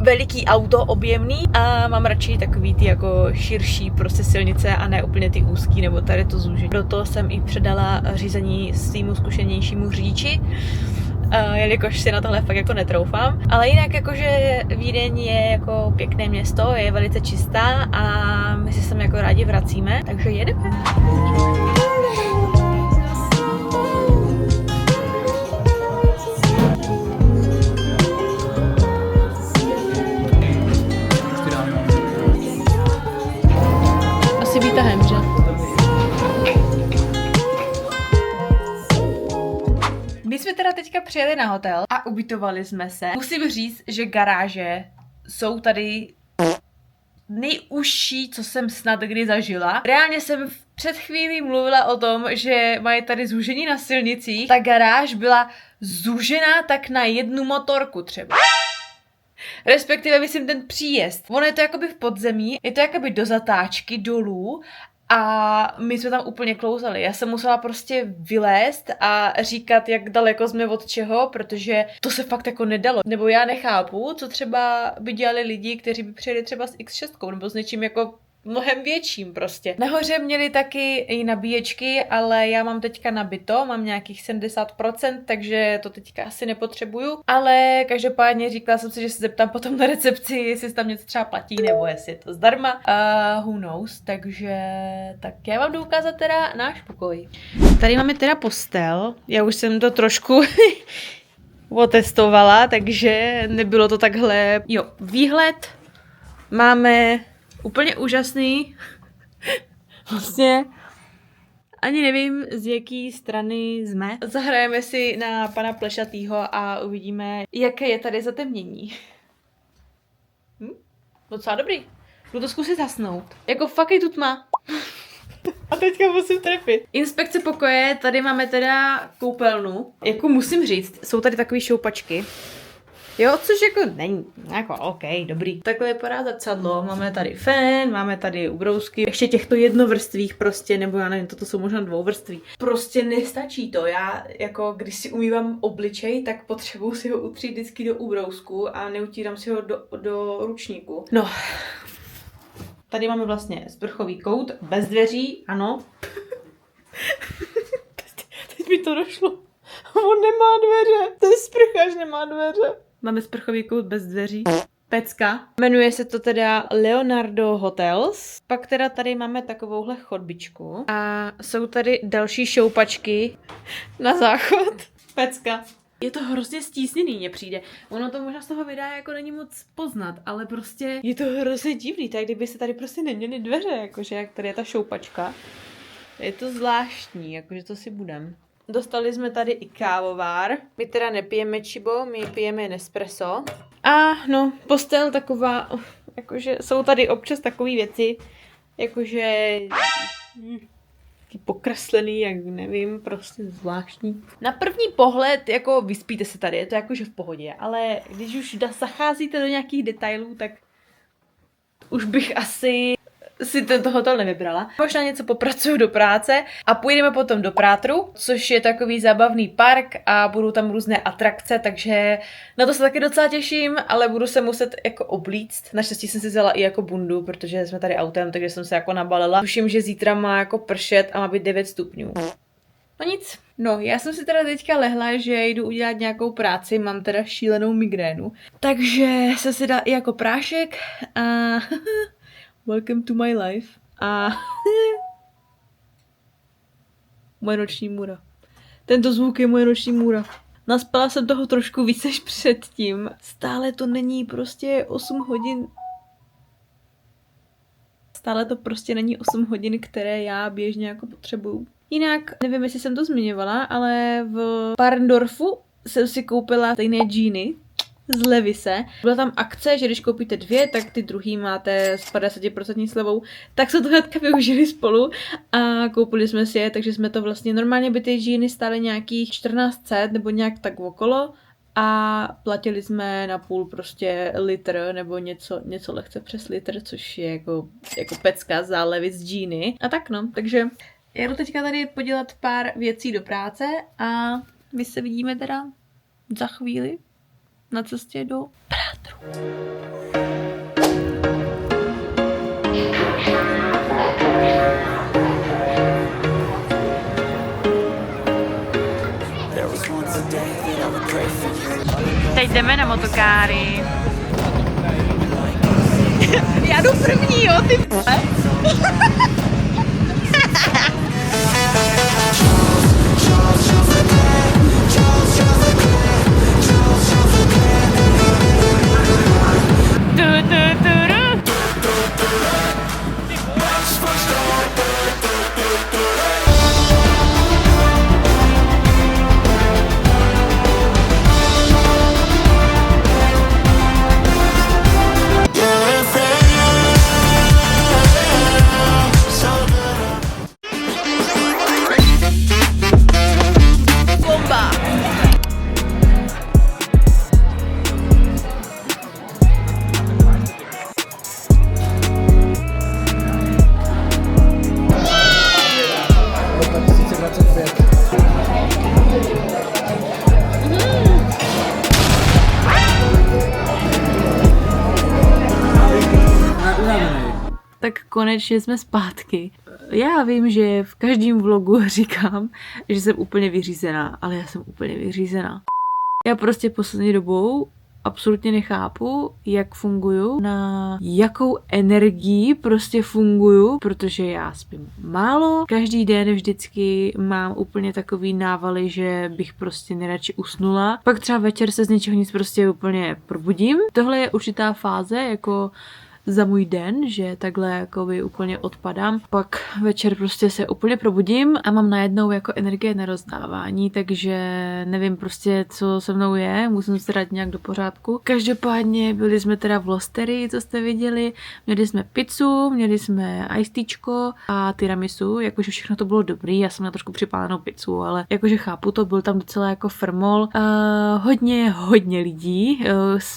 veliký auto, objemný a mám radši takový ty jako širší prostě silnice a ne úplně ty úzký nebo tady to zúžení. Proto jsem i předala řízení svýmu zkušenějšímu řidiči, jelikož si na tohle fakt jako netroufám. Ale jinak jakože Vídeň je jako pěkné město, je velice čistá a my si sem jako rádi vracíme, takže jedeme. Asi výtahem, že? My jsme teda teďka přijeli na hotel a ubytovali jsme se. Musím říct, že garáže jsou tady nejužší, co jsem snad kdy zažila. Reálně jsem před chvílí mluvila o tom, že mají tady zúžení na silnicích. Ta garáž byla zúžená tak na jednu motorku třeba. Respektive myslím ten příjezd. Ono je to jakoby v podzemí, je to jakoby do zatáčky dolů a my jsme tam úplně klouzali. Já jsem musela prostě vylézt a říkat, jak daleko jsme od čeho, protože to se fakt jako nedalo. Nebo já nechápu, co třeba by dělali lidi, kteří by přijeli třeba s X6 nebo s něčím jako mnohem větším prostě. Nahoře měli taky i nabíječky, ale já mám teďka nabito, mám nějakých 70%, takže to teďka asi nepotřebuju. Ale každopádně říkala jsem si, že se zeptám potom na recepci, jestli tam něco třeba platí, nebo jestli je to zdarma. Who knows, takže tak já vám jdu ukázat teda náš pokoj. Tady máme teda postel, já už jsem to trošku otestovala, takže nebylo to takhle. Jo, výhled máme úplně úžasný. Vlastně ani nevím, z jaký strany jsme. Zahrajeme si na pana Plešatýho a uvidíme, jaké je tady zatemnění. Docela dobrý. Budu to zkusit hasnout. Jako fakt je tu tma. A teďka musím trefit. Inspekce pokoje, tady máme teda koupelnu. Jako musím říct, jsou tady takové šoupačky. Jo, což jako není, jako OK, dobrý. Takhle vypadá zrcadlo, máme tady fén, máme tady ubrousky, ještě těchto jednovrstvých prostě, nebo já nevím, toto jsou možná dvouvrství. Prostě nestačí to, já jako když si umývám obličej, tak potřebuji si ho utřít vždycky do ubrousku a neutírám si ho do ručníku. No, tady máme vlastně sprchový kout, bez dveří, ano. Teď mi to došlo, on nemá dveře, ten sprchař nemá dveře. Máme sprchový kout bez dveří. Pecka. Jmenuje se to teda Leonardo Hotels. Pak teda tady máme takovouhle chodbičku. A jsou tady další šoupačky na záchod. Pecka. Je to hrozně stísněný, mně přijde. Ono to možná z toho videa jako není moc poznat, ale prostě je to hrozně divný. Tak kdyby se tady prostě neměly dveře, jakože jak tady je ta šoupačka. Je to zvláštní, jakože to si budem. Dostali jsme tady i kávovár. My teda nepijeme čibo, my pijeme Nespresso. A no, postel taková, jakože jsou tady občas takové věci, jakože taky pokreslený, jak nevím, prostě zvláštní. Na první pohled, jako vyspíte se tady, je to jakože v pohodě, ale když už zacházíte do nějakých detailů, tak už bych asi si tento hotel nevybrala. Možná něco popracuju do práce a půjdeme potom do Prátru, což je takový zábavný park a budou tam různé atrakce, takže na to se taky docela těším, ale budu se muset jako oblíct. Naštěstí jsem si vzala i jako bundu, protože jsme tady autem, takže jsem se jako nabalila. Tuším, že zítra má jako pršet a má být 9 stupňů. No nic. No, já jsem si teda teďka lehla, že jdu udělat nějakou práci, mám teda šílenou migrénu. Takže jsem si dala i jako prášek a welcome to my life. A moje noční můra. Tento zvuk je moje noční můra. Naspala jsem toho trošku víc než předtím. Stále to není prostě 8 hodin. Stále to prostě není 8 hodin, které já běžně jako potřebuju. Jinak, nevím, jestli jsem to zmiňovala, ale v Parndorfu jsem si koupila stejné džíny z Levise. Byla tam akce, že když koupíte 2, tak ty druhý máte s 50% slevou. Tak se to hnedka využili spolu a koupili jsme si je, takže jsme to vlastně normálně by ty džíny stály nějakých 1400 nebo nějak tak okolo a platili jsme na půl prostě litr nebo něco lehce přes litr, což je jako pecka za Levis džíny. A tak no, takže já jdu teďka tady podělat pár věcí do práce a my se vidíme teda za chvíli na cestě do Prátru. metru. Teď jdeme na motokáry. Já jdu první, jo, ty p***e. Tak konečně jsme zpátky. Já vím, že v každém vlogu říkám, že jsem úplně vyřízená, ale já jsem úplně vyřízená. Já prostě poslední dobou absolutně nechápu, jak funguju, na jakou energii prostě funguju, protože já spím málo. Každý den vždycky mám úplně takový návaly, že bych prostě nejradši usnula. Pak třeba večer se z něčeho nic prostě úplně probudím. Tohle je určitá fáze, jako za můj den, že takhle jakoby úplně odpadám. Pak večer prostě se úplně probudím a mám najednou jako energie na rozdávání, takže nevím prostě, co se mnou je, musím se dát nějak do pořádku. Každopádně byli jsme teda v Losterii, co jste viděli, měli jsme pizzu, měli jsme iced teačko a tiramisu, jakože všechno to bylo dobrý, já jsem na trošku připálenou pizzu, ale jakože chápu to, byl tam docela jako frmol. Hodně lidí,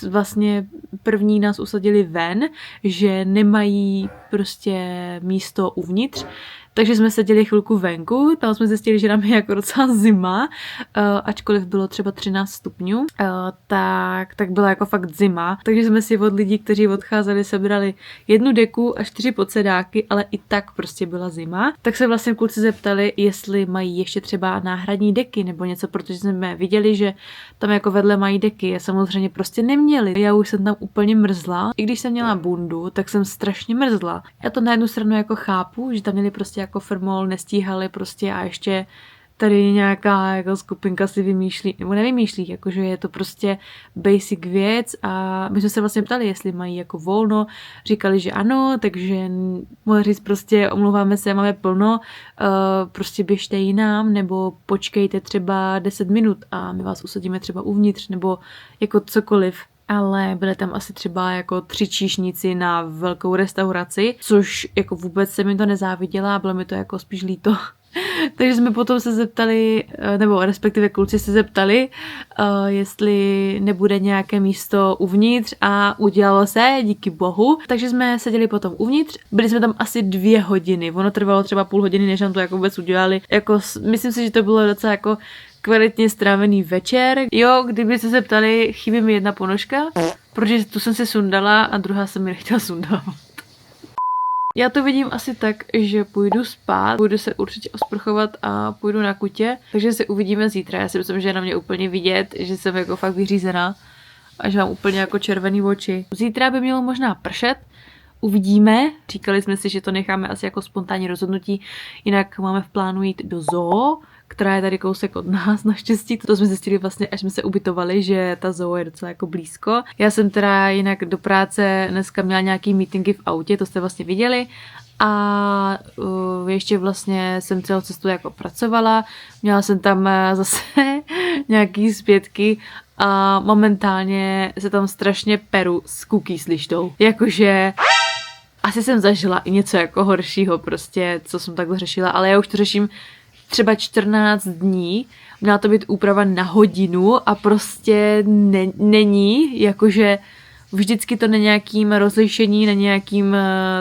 vlastně první nás usadili ven, že nemají prostě místo uvnitř, takže jsme seděli chvilku venku, tam jsme zjistili, že nám je jako docela zima, ačkoliv bylo třeba 13 stupňů, tak byla jako fakt zima, takže jsme si od lidí, kteří odcházeli, sebrali 1 deku a 4 podsedáky, ale i tak prostě byla zima. Tak se vlastně kluci zeptali, jestli mají ještě třeba náhradní deky nebo něco, protože jsme viděli, že tam jako vedle mají deky a samozřejmě prostě neměli. Já už jsem tam úplně mrzla, i když jsem měla bundu, tak jsem strašně mrzla. Já to na jednu stranu jako chápu, že tam měli prostě jako firmol, nestíhali prostě a ještě tady nějaká jako skupinka si vymýšlí, nebo nevymýšlí, jakože je to prostě basic věc a my jsme se vlastně ptali, jestli mají jako volno, říkali, že ano, takže mohli říct prostě omlouváme se, máme plno, prostě běžte jinam, nebo počkejte třeba 10 minut a my vás usadíme třeba uvnitř, nebo jako cokoliv. Ale byly tam asi třeba jako 3 číšníci na velkou restauraci, což jako vůbec se mi to nezáviděla, bylo mi to jako spíš líto. Takže jsme potom se zeptali, nebo respektive kluci se zeptali, jestli nebude nějaké místo uvnitř a udělalo se, díky bohu. Takže jsme seděli potom uvnitř, byli jsme tam asi 2 hodiny, ono trvalo třeba půl hodiny, než nám to jako vůbec udělali. Jako, myslím si, že to bylo docela jako kvalitně strávený večer. Jo, kdyby se zeptali, chybí mi 1 ponožka, protože tu jsem si sundala a druhá jsem mi nechtěla sundat. Já to vidím asi tak, že půjdu spát, půjdu se určitě osprchovat a půjdu na kutě, takže se uvidíme zítra. Já si myslím, že je na mě úplně vidět, že jsem jako fakt vyřízená a že mám úplně jako červený oči. Zítra by mělo možná pršet, uvidíme. Říkali jsme si, že to necháme asi jako spontánní rozhodnutí, jinak máme v plánu jít do zoo, která je tady kousek od nás, naštěstí. To jsme zjistili vlastně, až jsme se ubytovali, že ta zoo je docela jako blízko. Já jsem teda jinak do práce dneska měla nějaký meetingy v autě, to jste vlastně viděli. A ještě vlastně jsem celou cestu jako pracovala. Měla jsem tam zase nějaký zpětky a momentálně se tam strašně peru s cookies lištou. Jakože asi jsem zažila i něco jako horšího prostě, co jsem takhle řešila, ale já už to řeším třeba 14 dní, měla to být úprava na hodinu a prostě není, jakože vždycky to na nějakým rozlišení, na nějakým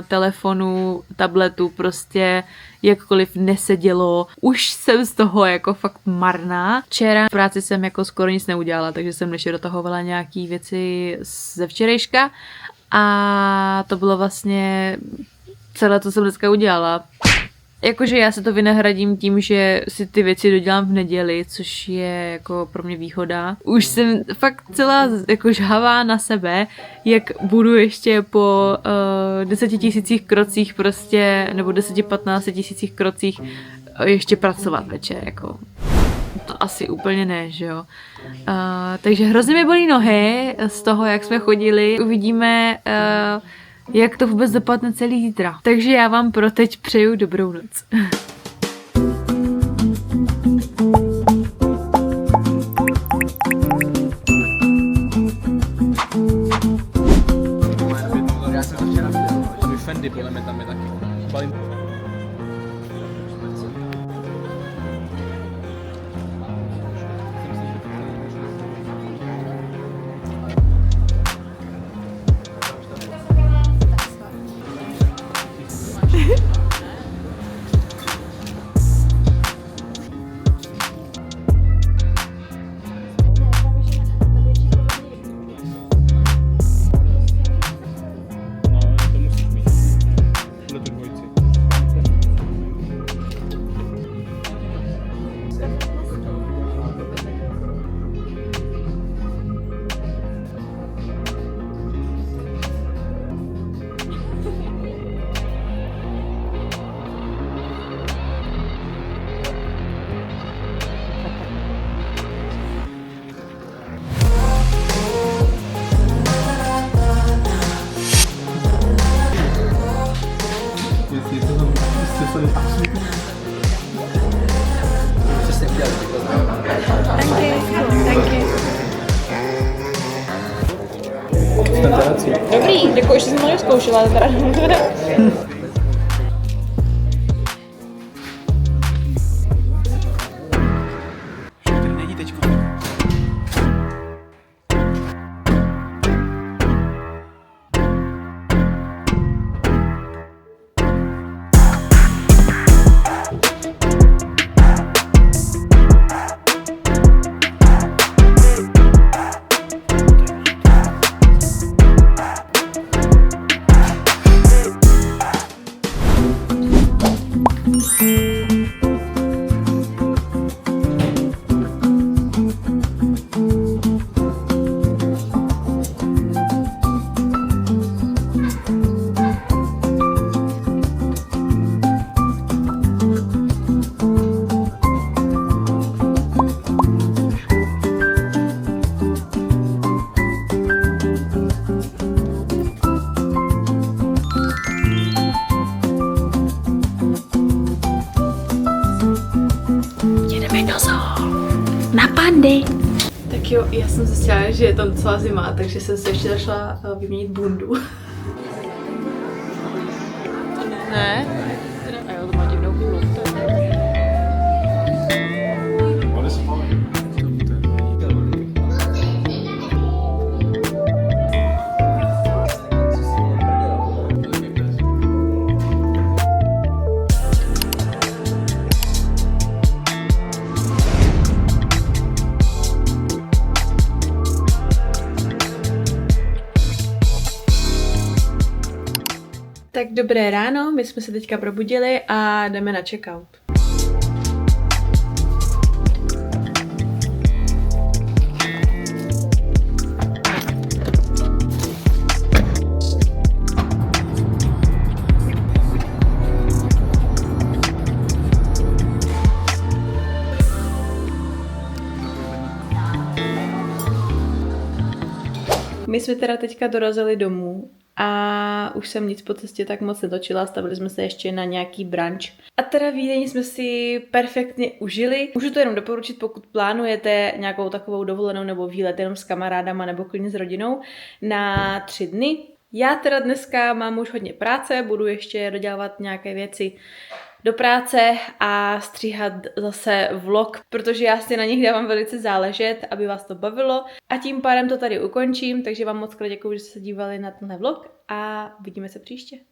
telefonu, tabletu, prostě jakkoliv nesedělo. Už jsem z toho jako fakt marná. Včera v práci jsem jako skoro nic neudělala, takže jsem ještě dotahovala nějaký věci ze včerejška a to bylo vlastně celé, co jsem dneska udělala. Jakože já se to vynahradím tím, že si ty věci dodělám v neděli, což je jako pro mě výhoda. Už jsem fakt celá jako žhavá na sebe, jak budu ještě po 10 000 krocích prostě, nebo 10-15 000 krocích ještě pracovat večer, jako. To asi úplně ne, že jo. Takže hrozně mi bolí nohy z toho, jak jsme chodili. Uvidíme, jak to vůbec dopadne celý zítra. Takže já vám pro teď přeju dobrou noc. Já jsem to včera viděl, Fendi podle mě tam je taky. Dobrý, jako ještě jsem to nezkoušela, teda. Na pandy. Tak jo, já jsem zjistila, že je tam celá zima, takže jsem se ještě zašla vyměnit bundu. Ne? A jo, to má divnou půlu. Tak dobré ráno, my jsme se teďka probudili a jdeme na checkout. My jsme teda teďka dorazili domů a už jsem nic po cestě tak moc netočila, stavili jsme se ještě na nějaký brunch. A teda Vídeň jsme si perfektně užili. Můžu to jenom doporučit, pokud plánujete nějakou takovou dovolenou nebo výlet jenom s kamarádama nebo klidně s rodinou na 3 dny. Já teda dneska mám už hodně práce, budu ještě dodělávat nějaké věci do práce a stříhat zase vlog, protože já si na nich dávám velice záležet, aby vás to bavilo. A tím pádem to tady ukončím, takže vám moc krát děkuji, že jste se dívali na tenhle vlog a vidíme se příště.